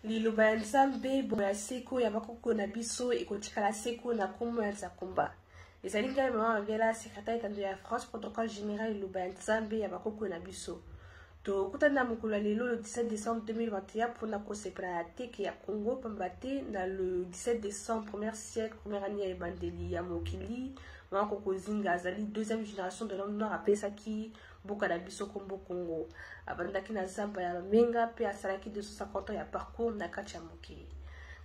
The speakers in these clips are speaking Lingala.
liloba ya Nzambe bomo ya seko ya bakoko na biso ekotikala seko na kombo ya Nzakomba. Ezali ngai mama Mabela, secrétaire étendue ya France, protocole général liloba ya Nzambe ya bakoko na biso. Tokutana na mokolo ya lelo le 17 décembre 2021 mpona kosepela ya teke ya Congo pamba te na le 17 décembre premier siècle première année ya ebandeli ya mokili mama kokozinga azali deuxième génération de l'homme noir apesaki mboka na biso kombo Congo. Abandaki na zamba ya Menga pe asalaki 250 ans ya parcours na kati ya mokili.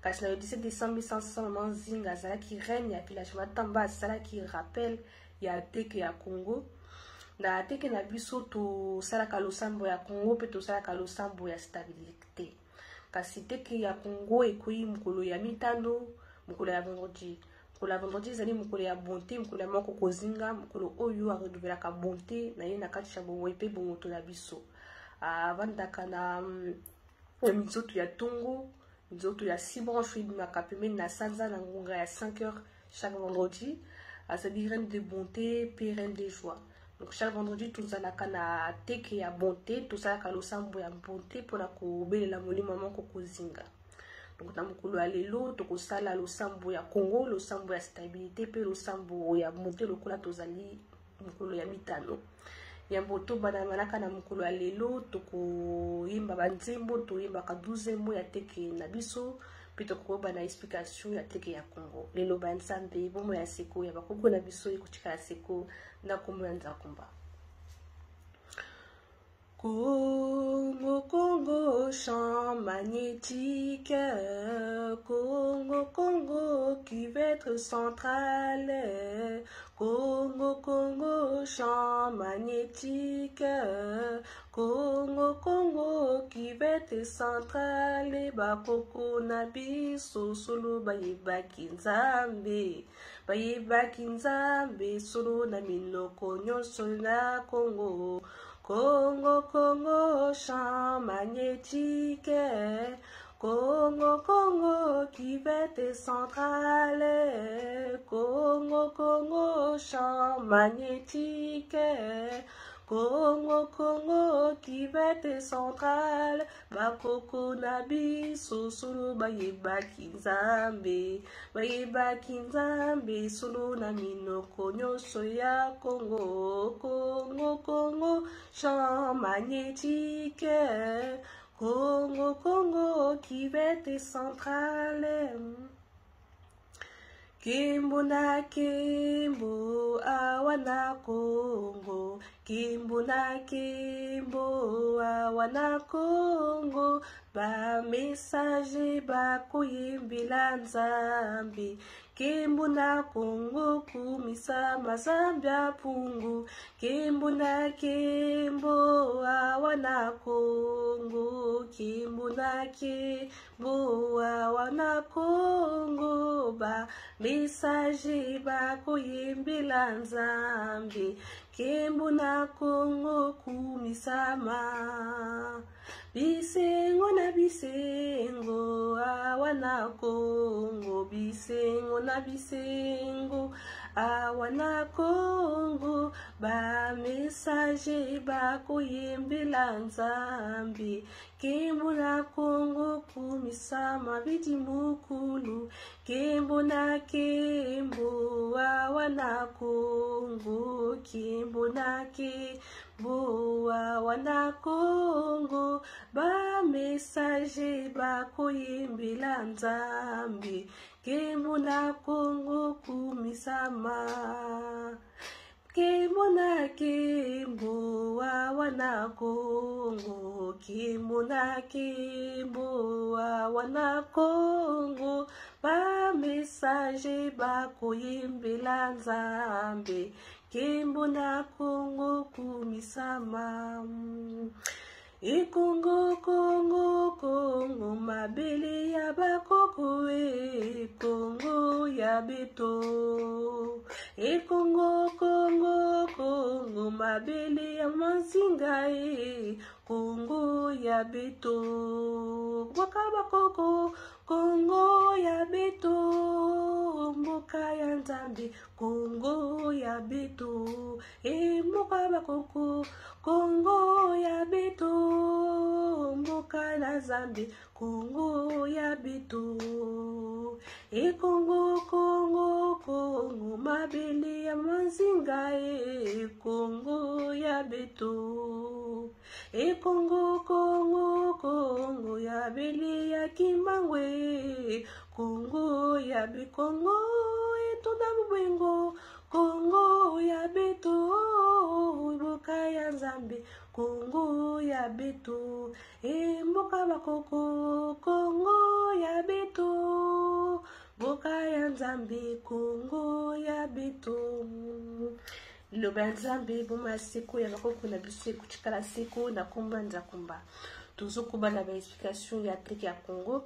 Kasi na le 17 décembre 1500 mama Zinga azalaki reine ya village Matamba asalaki rappel ya teke ya Congo. Na teke na biso to salaka losambo ya Congo pe to salaka losambo ya stabilité. Kasi teke ya Congo ekoyi mokolo ya mitano, mokolo ya vendredi. Mokolo ya vendredi ezali mokolo ya bonté, mokolo ya moko kozinga, mokolo oyo aredoubelaka bonté na ye na kati ya bomoi pe bomoto na biso. Avandaka na mizoto ya tongo, mizoto ya sibranche ibimaka pembeni na sanza na ngonga ya 5 heures chaque vendredi. Azali reine de bonté pe reine de joie. Donc chaque vendredi tozalaka na teke ya bonté, tozalaka losambo ya bonté mpona kobelela molimo moko kozinga. Donc na mokolo ya lelo tokosala losambo ya Congo, losambo ya stabilité pe losambo ya bonté lokola tozali mokolo ya mitano. Yambo to banamanaka na mokolo ya lelo tokoyemba banzembo, toyembaka 12 mots ya teke na biso pe tokoba na explication ya teke ya Congo. Lelo ba Nzambe bomo ya seko ya bakoko na biso ekutika ya seko na kombo ya Nzakomba. Congo, Congo, champ magnétique. Congo, Congo, cuvette centrale. Congo, Congo, champ magnétique. Congo, Congo, cuvette centrale. Bakoko na biso solo bayebaki Nzambe. Bayebaki Nzambe solo na minoko nyonso na Congo. Congo, Congo, champ magnétique. Congo, Congo, cuvette centrale. Congo, Congo, champ magnétique. Congo, Congo, cuvette centrale. Bakoko na biso solo bayebaki Nzambe. Bayebaki Nzambe solo na minoko nyonso ya Congo. Congo, Congo, champ magnétique. Congo, Congo, cuvette centrale. Kimbo na kimbo awana Congo. Kimbo na kimbo awana Congo. Ba message ba kuyimbila Nzambe. Kimbo na Congo kumisa mazambia pungu. Kimbo na kimbo awana Congo. Kimbo na kimbo awana Congo. Ba message ba kuyimbila Nzambe. Kimbo na Congo kumisama. Bisengo na bisengo awana Congo. Bisengo na bisengo awana Congo. Ba message ba kuyimbila Nzambe. Kimbo na Congo kumisama bidi mukulu. Kimbo na kimbo awana Congo. Kimbo na kimbo awana Congo. Ba message ba kuyimbila Nzambe. Kimbo na Congo kumisama. Kimbo na kimbo awana Congo. Kimbo na kimbo awana Congo. Ba message ba kuyimbila Nzambe. Kimbo na Congo kumisama. Congo, Congo, Congo, mabele ya bakoko Congo ya beto. Congo, Congo, Congo, mabele ya manzinga Congo ya beto. Waka bakoko Congo ya beto. mboka ya Nzambe Kongo ya beto mboka bakoko Kongo ya beto mboka na Nzambe Kongo ya beto Kongo Kongo Kongo mabele ya manzinga Kongo ya beto Kongo Kongo Kongo ya bele ya kimangwe Kongo ya be Kongo etona mbengo Kongo ya beto mboka ya Nzambe Kongo ya beto mboka bakoko Kongo ya beto mboka ya Nzambe Kongo ya beto Liloba Nzambe boma seko ya bakoko na biso ekutikala seko na komba nzakumba tozokoba na ba explication ya Afrique ya Congo.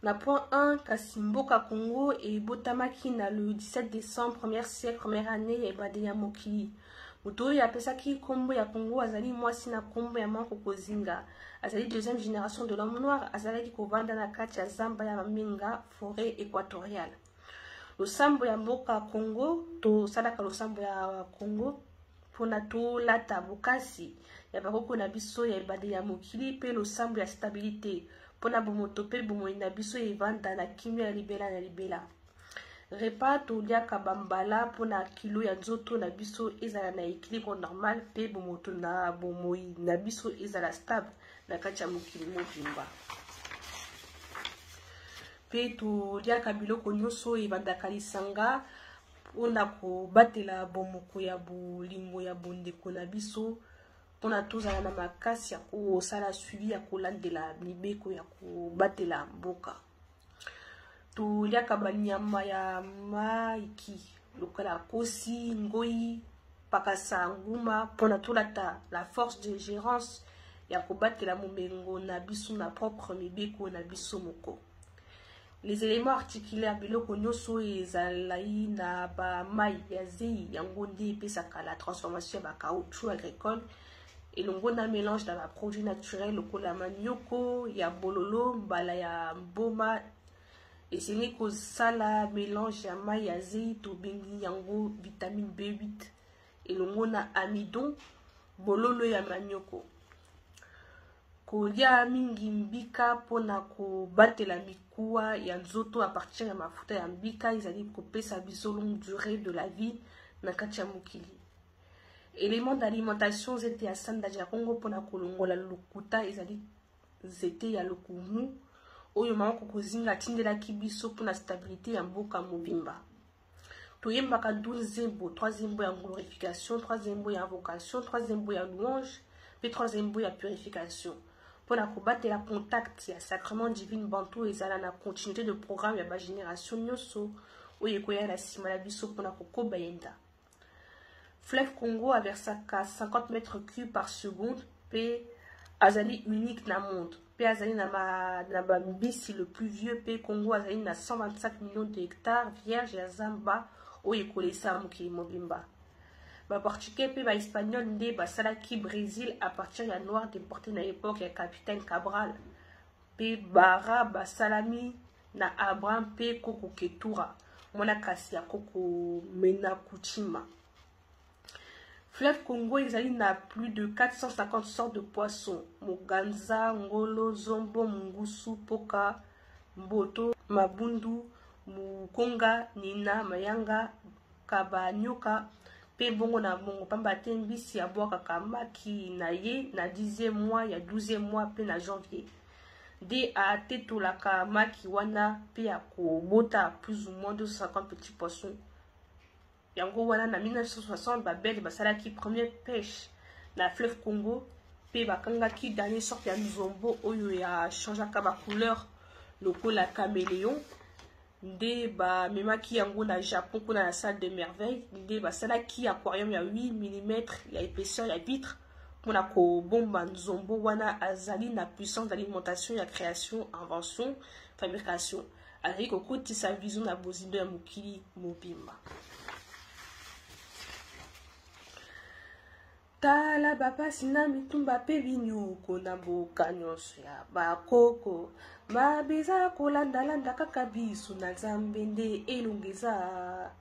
Na point 1, kasi mboka Congo ebotamaki na le 17 décembre, première siècle, première année ya ebade ya mokili. Muto oyo apesaki kombo ya Congo azali mwasi na kombo ya Manko Kozinga. Azali deuxième génération de l'homme noir, azalaki kovanda na kati ya zamba ya Mamenga, forêt équatoriale. Losambo ya mboka Congo, to salaka losambo ya Congo, pona to lata bokasi ya bakoko na biso ya ebade ya mokili pe losambo ya stabilité. Pona bomoto pe bomoi na biso evanda na kimia ya libela na libela. Repa toliaka bambala pona kilo ya nzoto na biso ezala na équilibre normal pe bomoto na bomoi na biso ezala stable na kati ya mokili mobimba. Pe toliaka biloko nyonso evandaka lisanga pona kobatela bomoko ya bolingo ya bondeko na biso pona tozala na makasi ya kosala suivi ya kolandela mibeko ya kobatela mboka. Toliaka banyama ya maiki lokola kosi ngoi pakasa nguma pona tolata la force de gérance ya kobatela momengo na biso na propre mibeko na biso moko. Les éléments articulaires biloko nyonso ezalai na ba mai ya zei yango nde epesaka la transformation ya ba caoutchouc agricole elongo na mélange na ba produits naturels lokola manioko ya bololo mbala ya mboma esengi kozala mélange ya mai ya zei tobengi yango vitamine B8 elongo na amidon bololo ya manioko. Kolia mingi mbika pona kobatela mikuwa ya nzoto a partir ya mafuta ya mbika ezali kopesa biso longue durée de la vie na kati ya mokili. Éléments d'alimentation zete ya sanda ya Congo pona kolongola lokuta ezali zete ya lokumu oyo Manko Kozinga tindelaki biso pona stabilité ya mboka mobimba. Toyembaka 12 zembo, 3 zembo ya glorification, 3 zembo ya invocation, 3 zembo ya louange, puis 3 zembo ya purification. Pour la combattre la contact ya sacrement divine bantu ezala na continuité de programme ya ba génération nyoso oyo ekoya na sima na biso pona kokoba yenda. Fleuve Congo aversaka 50 mètres cubes par seconde pe azali unique na monde. Pe azali na ba mbisi le plus vieux pe Congo azali na 125 millions de hectares vierges ya zamba oyo ekolesa mokili mobimba. Ba portugais pe ba espagnol nde basalaki Brésil à partir ya noir déporté na époque ya capitaine Cabral pe bara basalami na Abraham pe Koko Ketura mwana kasi ya Koko Mena Kuchima. Fleuve Congo ezali na plus de 450 sortes de poissons, moganza, ngolo, zombo, mungusu, poka, mboto, mabundu, mukonga, nina, mayanga, kabanyoka. Pe bongo na bongo pamba te mbisi ya bwaka maki na ye na 10e mois ya 12e mois pe na janvier. De a tetolaka maki wana pe ya kobota plus ou moins 250 petits poissons. Yango wana na 1960 babel basalaki première pêche na fleuve Congo pe bakangaki dernier sorte ya nzombo oyo ya changeaka ba couleur lokola caméléon. Nde ba memaki yango na Japon kuna na salle de merveille nde basalaki aquarium ya 8 mm ya épaisseur ya vitre pona ko bomba nzombo wana azali na puissance d'alimentation ya création invention fabrication azali kokotisa vision na bozindo ya mokili mobimba. Tala bapasi na mitumba pe binyuko na mboka nyonso ya bakoko Mabeza kolanda kaka biso na Nzambe nde elongeza.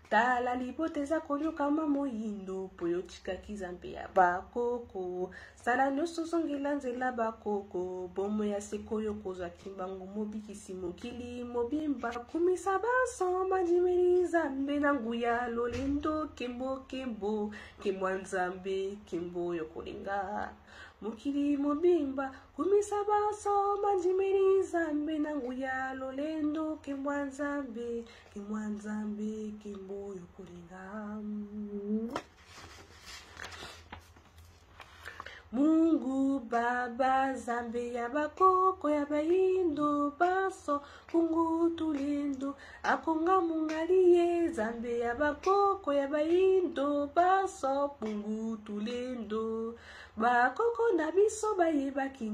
Tala liboteza konyoka moyindo po yotikaki Nzambe ya bakoko. Sala nyonso zongela nzela bakoko. Bomo ya sekoyo kozwa kimbangu mobikisi mokili mobimba. Kumisa baso mandimeli Nzambe na nguya lolendo kembo kembo. Kembo Nzambe kembo yokolinga. Mokili mobimba kumisa baso mandimeli Nzambe na nguya lolendo kembo Nzambe kembo yokolinga. Mungu Baba Nzambe ya bakoko ya baindo baso kungu tulendo akonga mungaliye Nzambe ya bakoko ya baindo baso kungu tulendo bakoko na biso bayebaki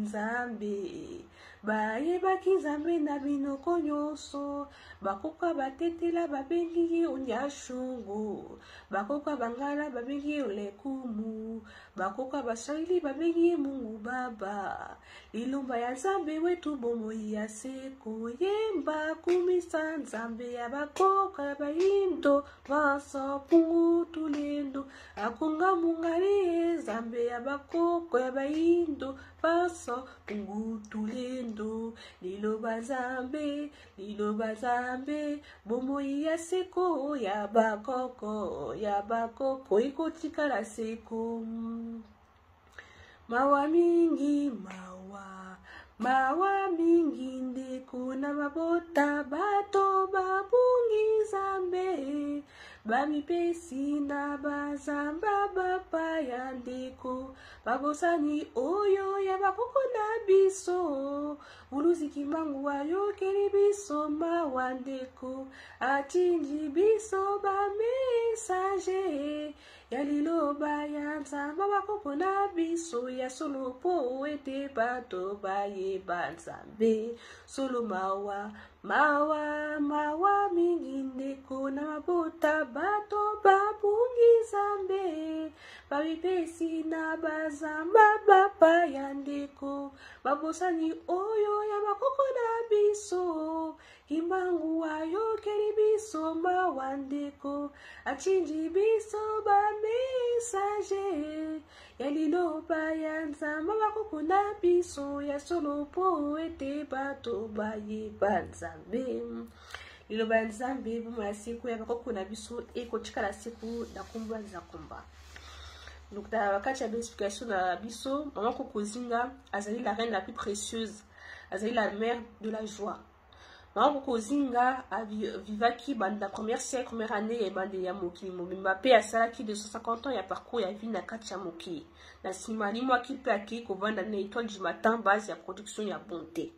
Nzambe na binoko nyonso bakoka batetela babengi ye onyashungu bakoka bangala babengi ye olekumu bakoka basalili babengi ye Mungu Baba lilumba ya Nzambe wetu bomoi ya seko yemba kumisa Nzambe ya bakoko ya baindo baso pungu tulendo akonga mungali Nzambe ya bakoko ya baindo baso pungu tulendo liloba Nzambe bomoi ya seko ya bakoko ikotikala seko mawa mingi ndeko na mabota bato babungi Nzambe bamipesi na bazamba bapaya ndeko babosani oyo ya bakoko na biso uluziki mangu ayokeli biso mawa ndeko atindi biso bamesaje ya liloba ya Nzambe bakoko na biso ya solo po ete bato bayeba Nzambe solo mawa mingi ndeko na mabota bato babungi Nzambe babipesi na bazamba bapaya ndeko babosani oyo ya bakoko na biso kimbangu ayokeli biso mawa ndeko achinji biso bamesaje ya liloba ya Nzambe bakoko na biso ya solo po ete bato bayeba Nzambe liloba ya Nzambe bomo ya siku ya bakoko na biso ekotikala siku na kumba za kumba. Donc dans la carte d'explication na biso maman Kokozinga azali la reine la plus précieuse azali la mère de la joie. Maman Kokozinga vivaki banda première siècle première année et bande ya mokili mobimba pe asalaki 250 ans ya parcours ya vie na kati ya mokili na simali mwaki pe aki kovanda na étoile du matin base ya production ya bonté.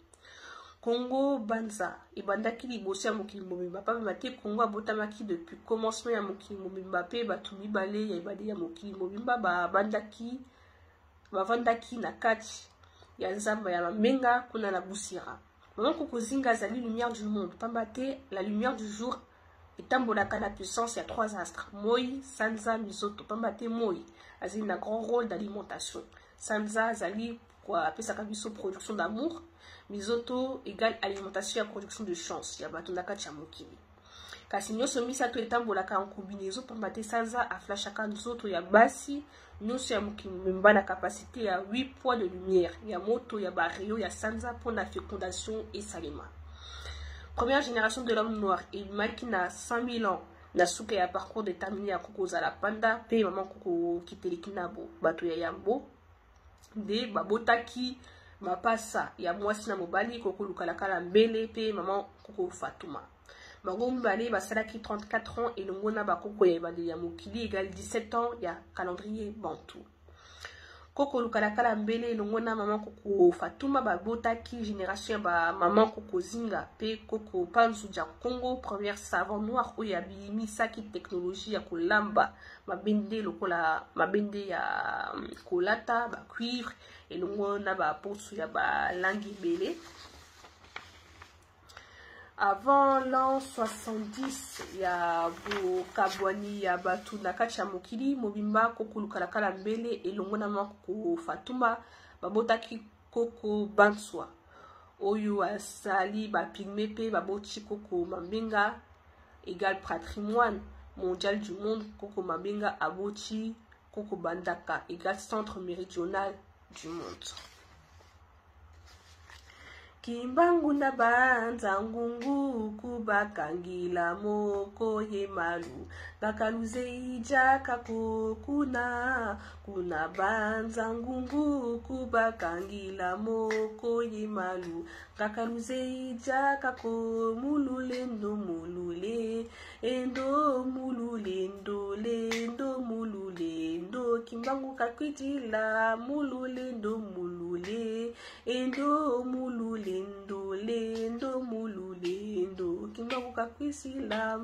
Congo Banza ebandaki liboso ya mokili mobimba pa mate Congo abotamaki depuis commencement ya mokili mobimba pe bato mibale ya ebande ya mokili mobimba bavandaki na kati ya Nzamba ya Mamenga kuna na Busira. Maman Kokozinga azali lumière du monde pambate la lumière du jour etambolaka na puissance ya 3 astres Moi, Sanza, Mizoto pambate Moi azali na grand rôle d'alimentation. Sanza azali kwa pesaka biso production d'amour. Mizoto égale alimentation et production de chance. Ya bato na kati ya mokili. Kasi nyonso misato etambolaka en combinaison pambate Sanza aflashaka nzoto ya basi nyonso ya mokili memba na capacité ya 8 poids de lumière ya moto ya bario ya Sanza pour la fécondation et salima. Première génération de l'homme noir ebimaki na 100 000 ans na suka ya parcours déterminé ya Kokozala panda pe maman Koko kiteleki nabo bato ya Yambo nde babotaki mapasa ya mwasi na mobali Koko lukalakala mbele pe maman Koko Fatuma. Bango mibale basalaki 34 ans elongo na bakoko ya ebandeli ya mokili égale 17 ans ya calendrier bantu. Koko lukalakala mbele elongo na maman Koko Fatuma babotaki génération ya maman Kokozinga pe Koko Panzu ja Congo première savant noir oyo abimisaki technologie ya kolamba mabende lokola mabende ya kolata ba cuivre elongo na ba posu ya ba langi belé. Avant l'an 70 ya Kabwani ya batu na kati ya mokili mobimba Koko lukalakala mbele elongo na maman Koko Fatuma babotaki Koko Banswa. oyo asali ba pygmée pe ba boti koko mabenga égal patrimoine mondial du monde koko mabenga aboti koko bandaka égal centre méridional du monde. Kimbangu na banza ngungu kubakangila moko ye malu gakaluze ijaka kuna banza ngungu kubakangila moko ye malu gakaluze ijaka ko mulule endo mulule endo kimbangu kakwitila mulule endo mulule endo kimbangu kakwisila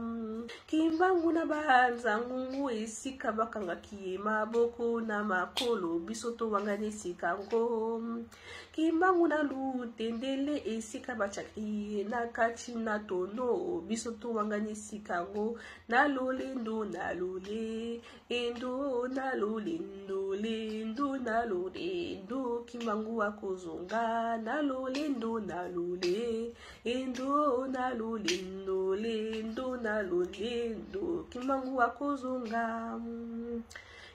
kimbangu na banza ngungu esika bakanga kie maboko na makolo bisoto wangane esika ngo kimbangu na lutendele esika bachaki na kati na tono bisoto wangane esika ngo na lolendo na lole endo na lolendo lendo na lolendo kimbangu wakozonga na lolendo na lole endo na lolendo lendo na lolendo kimbangu wakozonga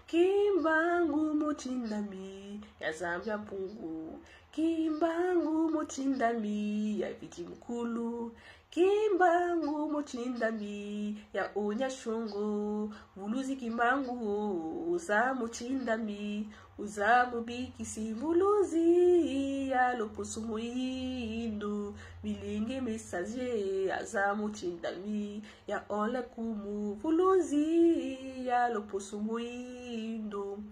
kimbangu motindami ya Zambia pungu kimbangu motindami ya viti mkulu kimbangu motindami ya onyashongo vuluzi kimbangu uza motindami uza mubikisi vuluzi ya loposumuindu bilinge messager aza motindami ya ole kumu vuluzi ya loposumuindu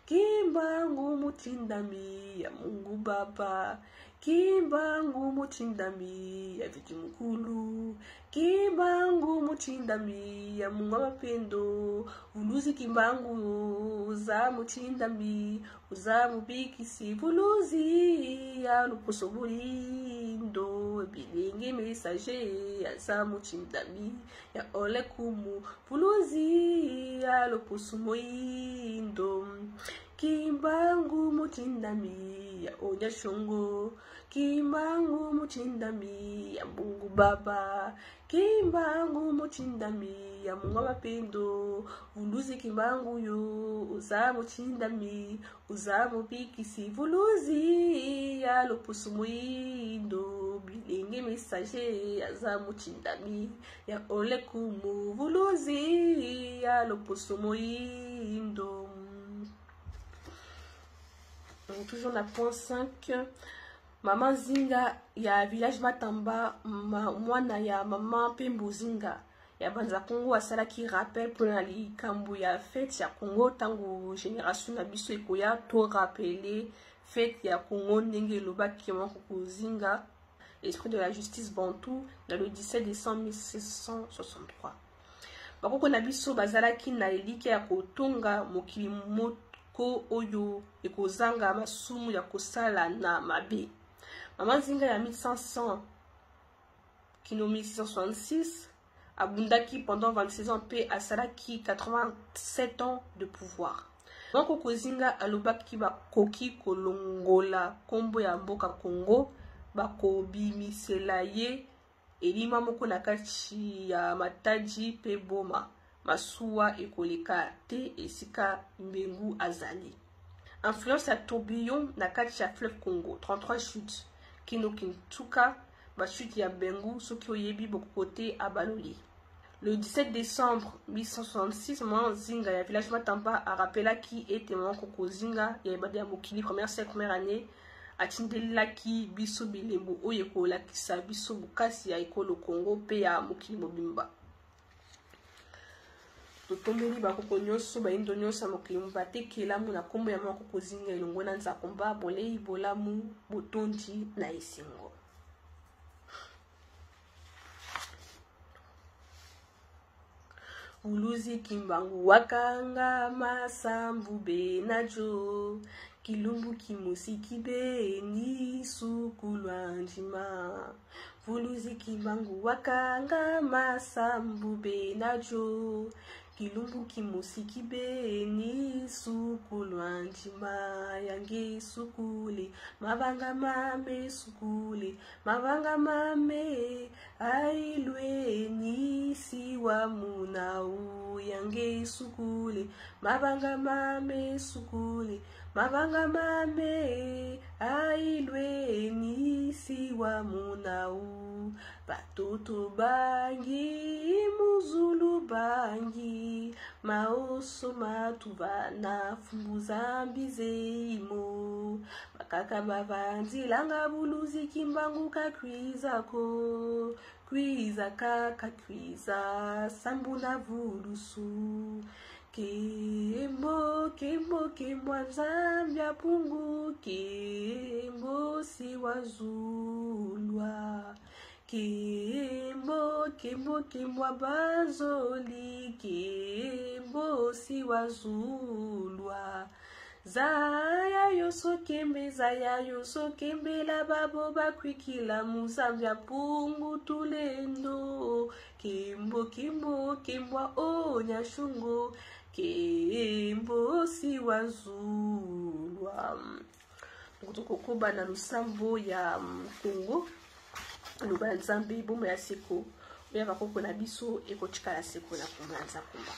kimbangu motindami ya Mungu Baba kimbangu motindami ya viti mkulu kimbangu motindami ya Mungu mapendo vuluzi kimbangu uza motindami uza mubikisi vuluzi ya luposobulindo bilingi messager aza motindami ya ole kumu vuluzi ya luposobulindo kimbangu motindami ya onyashongo kimbangu motindami ya Mungu Baba kimbangu motindami ya Mungu mapendo vuluzi kimbangu yo uza motindami uza mubikisi vuluzi ya lopusumuindo bilingi messager aza motindami ya ole kumu vuluzi ya lopusumuindo. Toujours la point 5. Maman Zinga ya village Matamba mwana ya maman Pembo Zinga ya banza Congo asala ki rappel pour la likambu ya fête ya Congo tango génération na biso ekoya to rappeler fête ya Congo ndenge lobaki moko Zinga esprit de la justice bantou dans le 17 décembre 1663. Bakoko na biso bazalaki na elike ya kotonga mokili ko oyo ekozanga masumu ya kosala na mabe. Maman Zinga ya 1500 kino 1666 abundaki pendant 26 ans pe asalaki 87 ans de pouvoir. Moko Zinga alobaki bakoki kolongola kombo ya mboka Congo bakobimisela ye elima moko na kati ya Matadi pe Boma masuwa ekoleka te esika mbengu azali. Influence ya tourbillon na kati ya fleuve Congo 33 chutes kino Kintuka ba chute ya Bengu soki oyebi bokote abaloli. Le 17 décembre 1866 Maman Zinga ya village Matamba a rappelé qui était Maman Koko Zinga ya ebada ya mokili première année atindelaki biso bilembo oyo ekolakisa biso bukasi ya ekolo Congo pe ya mokili mobimba. Totombeli bakoko nyonso baindo nyonso ya mokili batekela mu na kombo ya Maman Koko Zinga elongo na nzakomba bolei bolamu botondi na esengo. Uluzi kimbangu wakanga masambu benajo kilumbu kimusiki be ni sukulwa njima vuluzi kimbangu wakanga masambu benajo kilumbu kimusiki beni sukulu anjima yange sukule mabanga mame sukule mabanga mame ailweni siwa munau yange sukule mabanga mame sukule mabanga mame ailweni siwa munau batoto bangi muzulu bangi maoso matuba na fumbuza mbizeimo makaka bavanzi langa buluzi kimbangu kakwizako kwiza kaka kwiza sambuna vulusu Kembo, kembo, kembo, Zambia pungu, kembo, siwazulwa. Kembo, kembo, kembo, bazoli, kembo, siwazulwa. Zaya yoso kembe la babo bakwikila muzambia pungu tulendo. Kembo, kembo, kembo, o nyashungo. Kembo siwazulwa. Tukukuba na lusambo ya Kongo. Luba nzambe bomo ya seko. Oya bakoko na biso eko chikala seko na kumlanza kumba.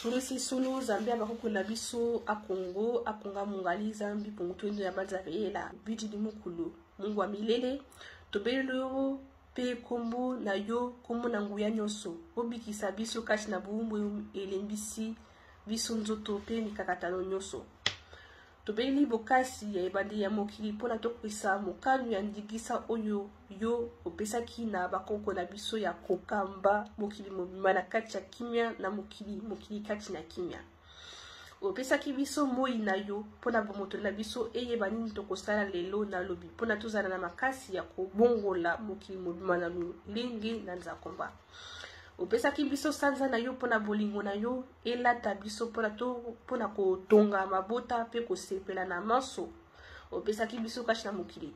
Sulusi sulu Zambia bakoko na biso a Kongo akonga mungali Zambi pungutuendo ya bazavela bidi di mukulu Mungu wa milele tobelo pe kombo na yo kombo na nguya nyoso obikisa biso kashi na buumbu elembisi biso nzoto pe mikakatano nyoso tobeli bokasi ya ebandi ya mokili pona tokwisa mokanu ya ndigisa oyo yo opesaki na bakoko na biso ya kokamba mokili mobimba na kati ya kimia na mokili kati na kimia opesaki biso moi na yo pona bomoto na biso eyeba nini tokosala lelo na lobi pona tozala na makasi ya kobongola mokili mobimba na lulenge na nzakomba opesaki biso sanza na yo pona bolingo na yo elata biso pona kotonga mabota pe kosepela na maso opesaki biso kashi na mokili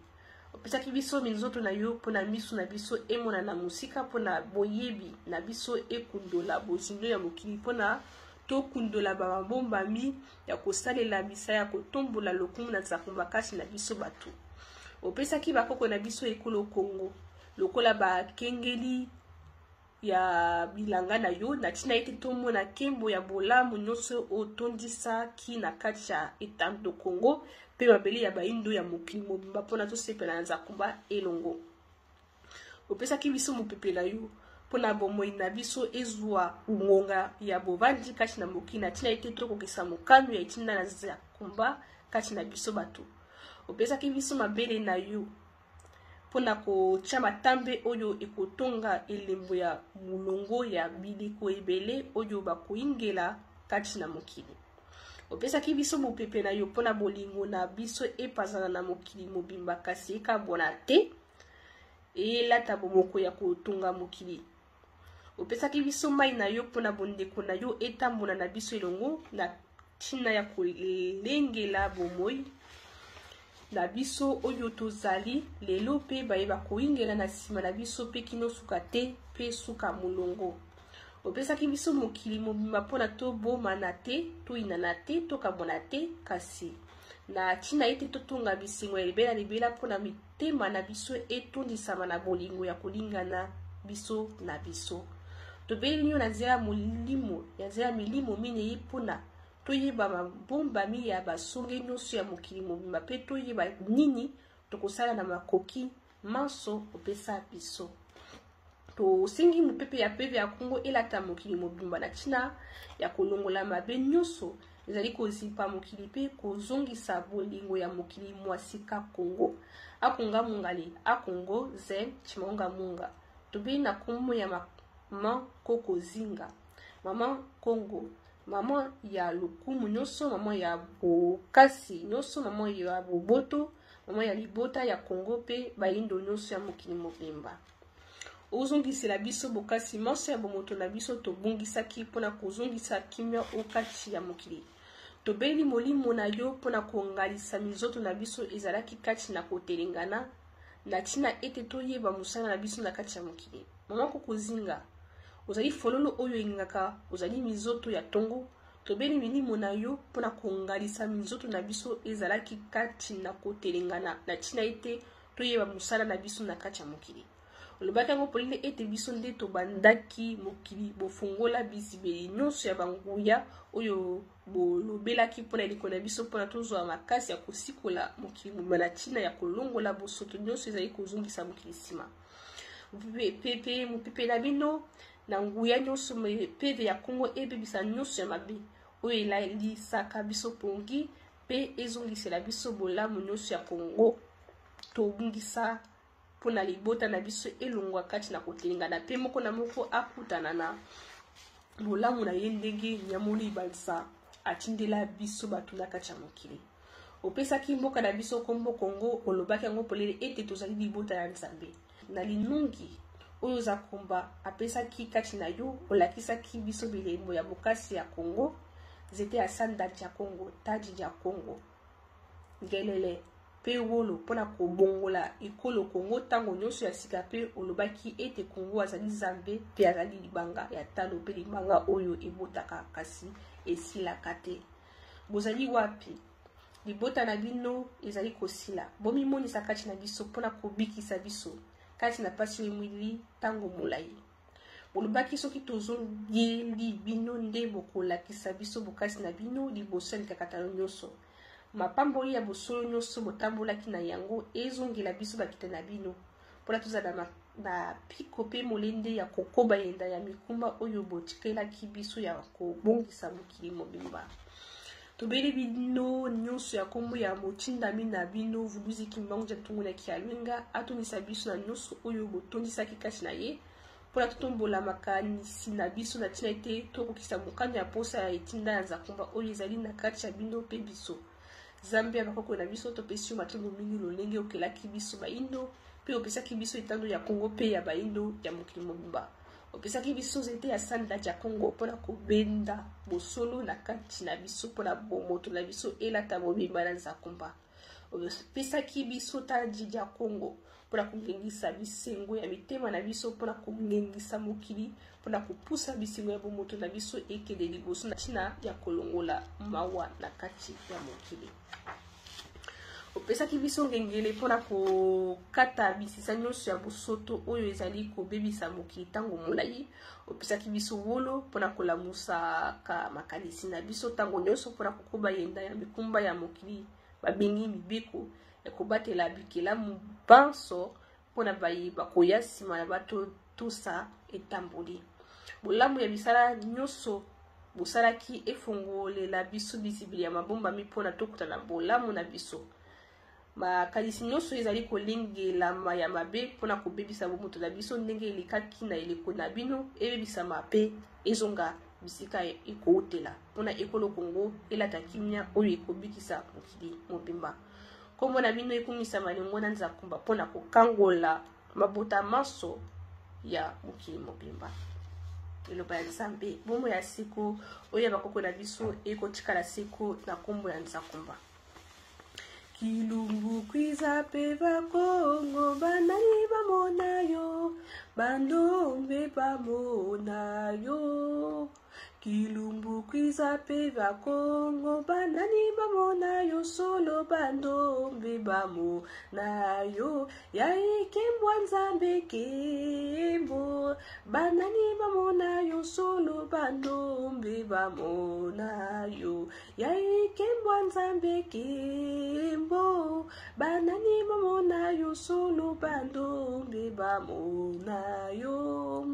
opesaki biso minzoto na yo pona misu na biso emona na musika pona boyebi na biso ekundola bozindo ya mokili pona tokundola babombami ya kosalela misa ya kotombola lokumu na nzakomba kashi na biso batu opesaki bakoko na biso ekolo Kongo lokola bakengeli ya bilanga na yo na tina ete tomona kembo ya bolamu nyonso otondisa ki na kati ya etando Kongo pe mabele ya baindo ya mokili mobimba pona tosepela na nzakomba elongo opesaki biso mopepe na yo pona bomoi na biso ezwa ngonga ya bovandi kati na mokili na tina ete tokokisa mokano ya itinda na nzakomba kati na biso bato opesaki biso mabele na yo pona kotia matambe oyo ekotonga elembo ya mulongo ya biliko ebele oyo bakoingela kati na mokili opesaki biso mopepe na yo pona bolingo na biso epazana na mokili mobimba kasi ekabona te elata bomoko ya kotonga mokili opesaki biso mai na yo pona bondeko na yo etambola na biso elongo na tina ya kolengela bomoi na biso oyo tozali lelo pe bayeba koingela na sima na biso pe kino suka te pe suka mulongo opesaki biso mokili mobimba pona tobomana te toinana te tokabona te kasi na tina ete totonga bisengo ya libela pona mitema na biso etondisama na bolingo ya kolingana biso na biso tobeli nyo na nzela milimo minei pona toyeba mabombami ya basonge nyonso ya mokili mobimba pe toyeba nini tokosala na makoki manso opesa biso tosengi mopepe ya peve ya Kongo elata mokili mobimba na tina ya kolongola mabe nyonso ezali kozipa mokili pe kozongisa bolingo ya mokili mwasika Kongo akonga mungali akongo ze chimonga munga tobeli na kombo ya mama Koko Zinga mama Kongo mama ya lukumu nyonso mama ya bokasi nyonso mama ya boboto mama ya libota ya Kongo pe baindo nyonso ya mokili mobimba ozongisela biso bokasi manso ya bomoto na biso tobungisaki pona kozongisa kimia okati ya mokili tobeli molimo na yo pona kongalisa minzoto na biso ezalaki kati na kotelengana na tina ete toyeba musala na biso na kati ya mokili. Mama kokozinga ozali fololo oyo engaka ozali minzoto ya tongo. Tobeli milimo na yo pona kongalisa minzoto na biso ezalaki kati na kotelengana na tina ete toyeba musala na biso na kati ya mokili. Olobaki yango polele ete biso nde tobandaki mokili bofungola bisibeli nyonso ya banguya oyo bolobelaki mpona eleko na biso mpona tozwa makasi ya kosikola mokili moma na ntina ya kolongola bosoto nyonso ezali kozongisa mokili nsima. Mopepe na bino na nguya nyonso peve ya Kongo ebebisa nyonso ya mabe oyo elalisaka biso pongi mpe ezongisela biso bolamu nyonso ya Kongo tobungisa pona libota na biso elongwa kati na kotelengana pe moko na moko akutana na bolamu na ye ndenge nyamoli balsa atindela biso bato na kati ya mokili. Opesaki mboka na biso kombo Kongo, olobaki yango polele ete tozali libota ya Nzambe. Na linungi oyo za komba apesaki kati na yo, olakisaki biso bilembo ya bokasi ya Kongo, zete ya sandati ya Kongo, taji ya Kongo, ngelele pe wolo pona kobongola ekolo Kongo tango nyonso ya sika pe olobaki ete Kongo azali Nzambe pe azali libanga ya talo pe libanga oyo ebotaka kasi esilaka te. Bozali wapi? Libota na bino ezali kosila. Bomimonisa kati na biso pona kobikisa biso kati na pasi emwili tango molai. Bolobaki soki tozongeli bino nde bokolakisa biso bokasi na bino liboso ya mikakatano nyonso. Mapamboli ya bosolo nyonso botambolaki na yango ezongela biso bakita na bino mpona tozala na piko pe molende ya kokoba yenda ya mikumba oyo botikelaki biso ya kobongisa mokili mobimba. Tobeli bino nyonso ya kombo ya motindami na bino vuluzi kimbangu ja tungulaki ya lwenga atonisa biso na nyonso oyo botondisaki kati na ye mpona totombola makanisi na biso na tina ete tokokisa mokano ya posa ya etinda ya nzakomba oyo ezali na kati ya bino pe biso. Zambia bakoko na biso topesi yo matondo mingi lolenge okelaki biso baindo pe opesaki biso etando ya Kongo pe ya baindo ya mokili mobimba. Opesaki biso zete ya sandati ya Kongo mpona kobenda bosolo na kati na biso mpona bomoto na biso elata mobimba na nzakomba. Opesaki biso taji ya Kongo mpona kongengisa bisengo ya mitema na biso mpona kongengisa mokili mpona kopusa bisengo ya bomoto na biso ekende liboso na tina ya kolongola mawa na kati ya mokili. Opesaki biso ngengele mpona kokata bisisa nyonso ya bosoto oyo ezali kobebisa mokili tango molai. Opesaki biso wolo mpona kolamusaka makanisi na biso tango nyonso mpona kokoba yenda ya mikumba ya mokili babengi mibeko ya kobatela bikelamu banso mpona bayeba koya nsima na bato tosa etamboli. Bolamu ya bisala nyonso bosalaki efongolela biso bisibili ya mabombami mpona tokutana bolamu na biso. Makanisi nyonso ezali kolengelama ya mabe mpona kobebisa bomoto na biso ndenge elekaki na eleko na bino ebebisama pe ezonga bisika ekoutela mpona ekolo Kongo elata kimia oyo ekobikisa mokili mobimba. Kombo na bino ekumisama lengwa na nzakomba mpona kokangola mabota maso ya mokili mobimba. Eloba ya Nzambe bombo ya siku oyo bakoko na biso ekotikala siku na kombo ya nzakomba. Kilumbu kwiza pe bakongo banani bamona yo bandombe bamona yo. Kilumbu kwiza pe bakongo banani bamona yo solo bandombe bamona yo. Yai kembwa Nzambe kembo banani bamona yo solo bandombe bamona yo. Yai kembwa Nzambe kembo banani bamona yo solo bandombe bamona yo.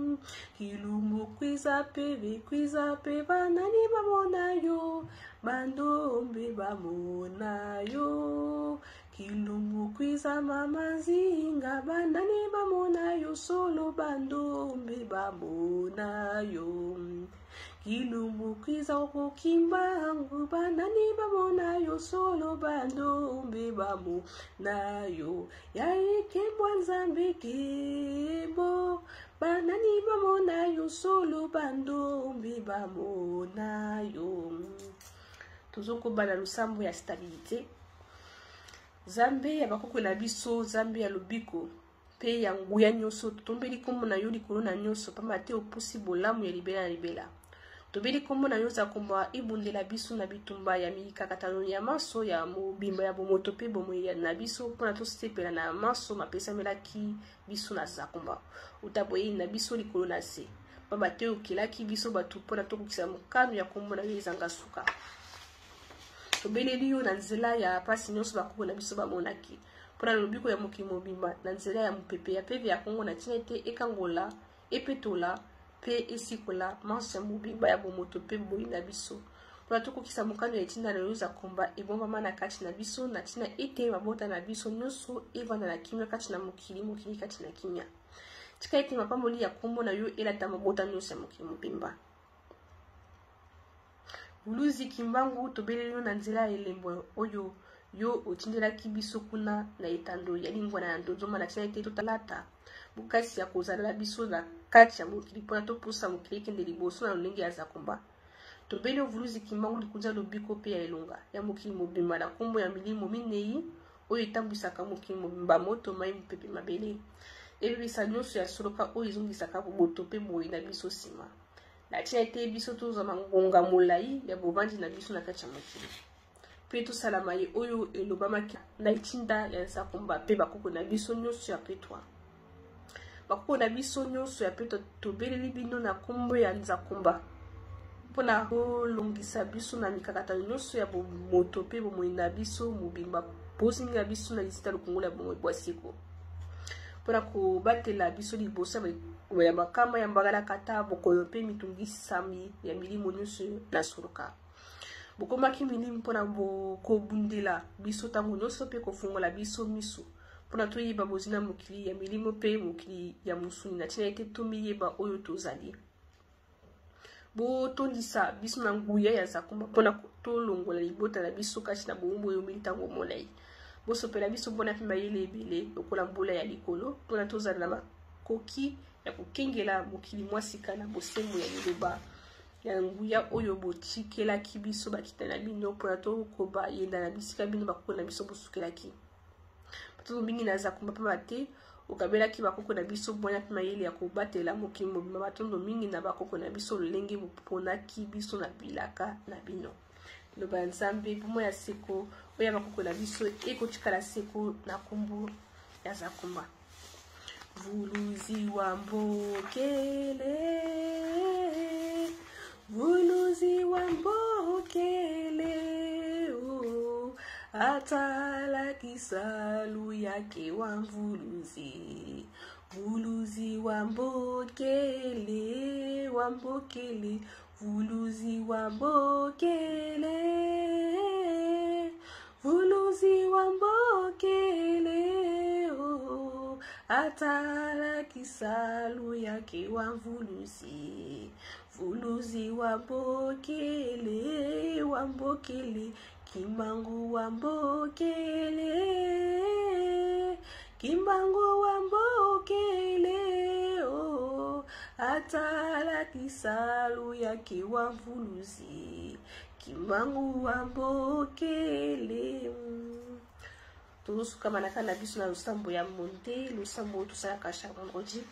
Kilumbu kwiza pe banani bamona yo bandombe bamona yo. Kilumbu kwiza mama zinga banani bamona yo solo bandombe bamona yo. Kilumbu kwiza okokimbangu banani bamona yo solo bandombe bamona yo. Yai kembwa Nzambe kembo banani bamona yo solo bandombe bamona yo. tozoko bana lusambo ya stabilité. Zambe ya bakoko na biso, zambe ya lobiko pe ya nguya nyonso tombeli kombo na yo likolo na nyonso pamba te opusi bolamu ya libela na libela. Tobeli kombo na yo za kombo ibundela biso na bitumba ya mikakatano ya maso ya mobimba ya bomoto pe bomoi ya na biso mpona tosepela na maso mapesamelaki biso na zakomba utaboyi na biso likolo na se pamba te okelaki biso bato mpona tokokisa mokano ya kombo na yo ezanga suka. Tobeleli yo na nzela ya pasi nyonso bakoko na biso bamonaki mpona lobiko ya mokili mobimba na nzela ya mopepe ya peve ya Kongo na ntina ete ekangola epetola pe esikola manso ya mobimba ya bomoto pe boyi na biso mpona tokokisa mokano ya etinda na yo za komba ebombama na kati na biso na ntina ete mabota na biso nyonso evanda na kimia kati na mokili kati na kimia. Tika ete mapamboli ya kombo na yo elata mabota nyonso ya mokili mobimba. Buluzi kimbangu tobeleli yo na nzela ya elembo oyo yo otindelaki biso kuna na etando ya lingwana na ndozoma na ntina ete totalata bukasi ya kozala biso na kati ya mokili mpona topusa mokili ekende liboso na lolenge ya zakomba. Tobeli ovuluzi kimbangu likunza lobiko pe ya elonga ya mokili mobimba na kombo ya milimo minei oyo etambwisaka mokili mobimba moto mai mopepe mabele ebebisa nyonso ya soloka oyo ezongisaka boboto pe boyi na biso nsima na ntina ete biso tozwa mangonga molai ya bovandi na biso na kati ya mokili pe tosalama ye oyo elobamaki na etinda ya zakomba pe bakoko na biso nyonso ya petwa. Bakoko na biso nyonso ya petwa tobeleli bino na kombo ya nzakomba mpona kolongisa biso na mikakatano nyonso ya bomoto pe bomoi na biso mobimba bozinga biso na lisita lokongola ya bomoi bwa siko mpona kobatela biso liboso ya makama ya mbagala kata bokoyo pe mitungisami ya milimo nyonso na soloka. Bokomaki milimo mpona kobundela biso ntango nyonso pe kofungola biso miso mpona toyeba bozina mokili ya milimo pe mokili ya mosuni na ntina ete tomiyeba oyo tozali. Botondisa biso na nguya ya zakomba mpona tolongola libota na biso kati na bombo oyo mili ntango molai. Bosopela biso mpona mpe mayele ebele lokola mbula ya likolo mpona tozala na makoki ya kokengela mokili mwasika na bosembo ya liloba ya nguya oyo botikelaki biso bakita na bino mpona tokoba yenda na bisika bino bakoko na biso bosukelaki. Batoto mingi na zakomba pamba te okabelaki bakoko na biso mpona mpe mayele ya kobatela mokili mobimba batondo mingi na bakoko na biso lolenge boponaki biso na bilaka na bino. Loba ya Nzambe pomo ya seko oya bakoko na biso ekotikala seko na kombo ya zakomba. Vuluzi wa mbokele, vuluzi wa mbokele, oh, atala kisalu yake wa mvuluzi. Vuluzi wa mbokele, vuluzi wa mbokele, vuluzi wa mbokele, oh, atala kisalu yake wa mvuluzi. Vuluzi wa mbokele, kimbangu wa mbokele, kimbangu wa mbokele, oh, atala kisalu yake wa mvuluzi. Kimbangu wa mbokele. Tozosuka manaka na biso na lusambo ya monde, lusambo tosalaka chaque vendredi.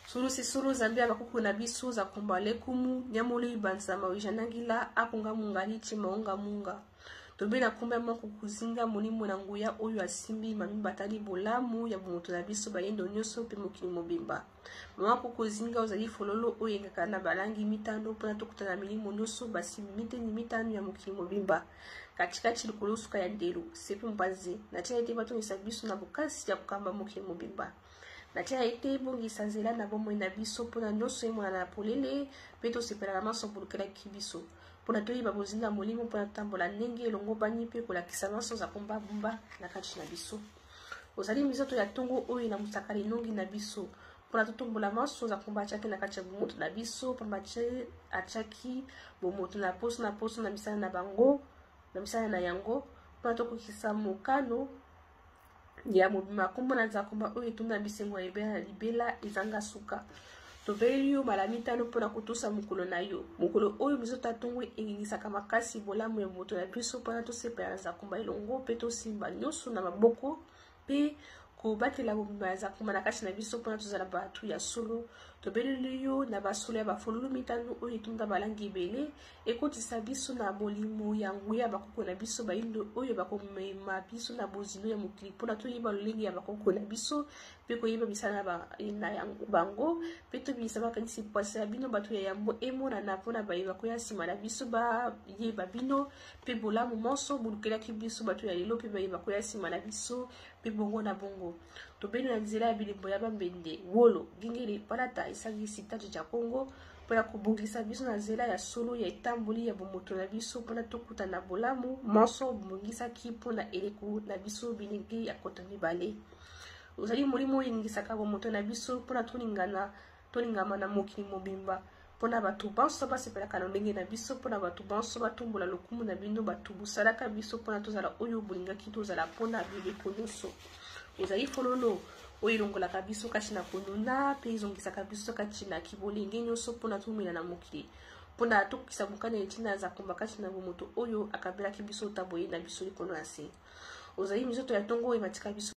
Solo Zambia bakoko na biso za komba lekumu nyamole ibanzama wijanangila akonga mungali chimaonga munga. Tobe na komba moko kuzinga molimo na nguya oyo asimbi mami batali bolamu ya bomoto na biso bayendo nyonso pe mokili mobimba. Mama kuzinga ozali fololo oyo engaka na balangi mitando mpona tokutana milimo nyonso basimbi miteni mitano ya mokili mobimba. Katikati likolo suka ya ndelo sepe mbazi na tina ete batongisa biso na bokasi ya kokamba mokili mobimba. Na tia ete bongisa nzela na bomoi na biso mpona nyonso emona na polele pe tosepela na maso bolukelaki biso mpona toyeba bozinga molimo mpona totambola ndenge elongo bani mpe kolakisa maso za komba bumba na kati na biso. Ozali misato ya ntongo oyo inamusaka linongi na biso mpona totombola maso za komba atiaki na kati ya bomoto na biso pamba atiaki bomoto na poso na misala na bango na misala na yango mpona tokokisa mokano ya mobima kombo na zakomba oyo etunda bisengo ya ebela libela ezanga suka tobeli yo mbala mitano mpona kotosa mokolo na yo. Mokolo oyo mizoto ya tongo engingisaka makasi bolamu ya moto na biso mpona tosepela nzakumba elongo mpe tosimba nyonso na maboko mpe kobatela bobima ya nzakumba na kati na biso mpona tozala bato ya solo. Tobeleli yo na basolo ya bafololo mitano oyo etunda balangi ebele ekotisa biso na molimo ya nguya ya bakoko na biso bayindo oyo bakomema biso na bozino ya mokili mpona toyeba lolenge ya bakoko na biso mpe koyeba misala na bango mpe tobimisa makanisi pwasa ya bino bato ya yambo emonana mpona bayeba koya nsima na biso bayeba bino mpe bolamu monso bolukelaki biso bato ya lelo mpe bayeba koya nsima na biso mpe bongo na bongo. Tobeli na nzela ya bilembo ya bambende wolo gingeli palata esangisi taji ja Kongo mpona kobongisa biso na nzela ya solo ya etamboli ya bomoto na biso mpona tokuta na bolamu monso bomongisaki mpona eleko na biso bilenge ya kota mibale. Ozali molimo oyo eningisaka bomoto na biso mpona tolingama na mokili mobimba mpona bato banso basepelaka na ndenge na biso mpona bato banso batombola lokumu na bino bato bosalaka biso mpona tozala oyo bolingaki tozala mpona bileko nyonso. Ozali fololo oyo elongolaka biso kati na konuna mpe ezongisaka biso kati na kibolenge nyonso mpona tomela na mokili mpona tokokisa mokano ya ntina ya nzakumba kati na bomoto oyo akabelaki biso taboye na biso likolo na se. Ozali mizoto ya tongo oyo ematika biso